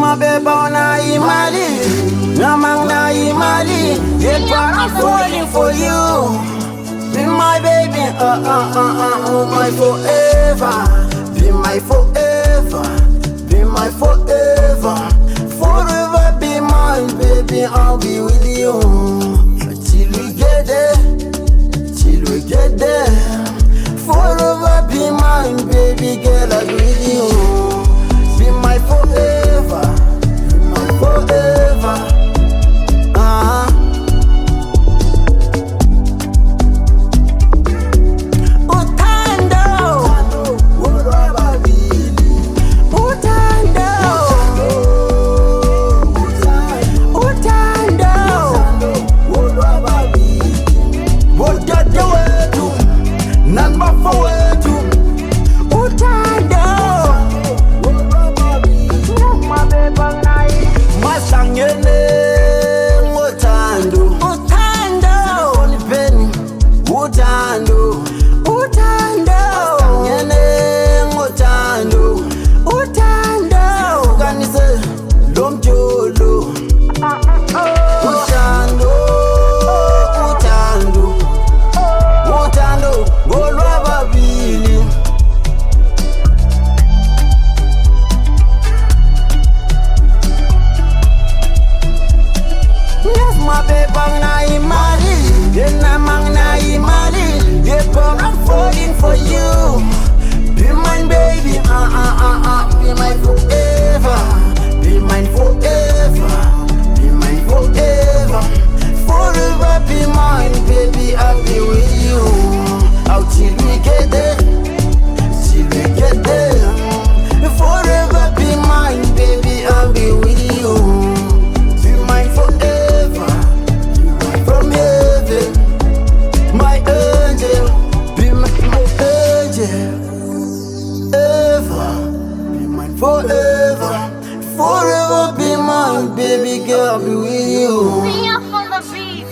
my baby na imali, namang na imali. Yet but I'm falling for you. Be my baby, my forever. Be my forever, be my forever. Forever be mine, baby, I'll be with you. Till we get there, till we get there. Forever be mine, baby girl, I'll be with you. Be my forever, be my forever. Uthando, Uthando, Uthando, Uthando, kanise lomjolo. Uthando, Uthando, Uthando, ngolwababili. Yes, my baby na imali, namang na imali. Yeah, but I'm falling for you. Be mine, baby, be mine forever. Be mine forever. Be mine forever. Forever be mine, baby, I'll be with you. Out till we get there, till we get there. Forever be mine, baby, I'll be with you. Be mine forever. Be mine from heaven. My angel, be my angel, ever, be mine forever, forever be mine, baby girl, be with you. Be up on the beat.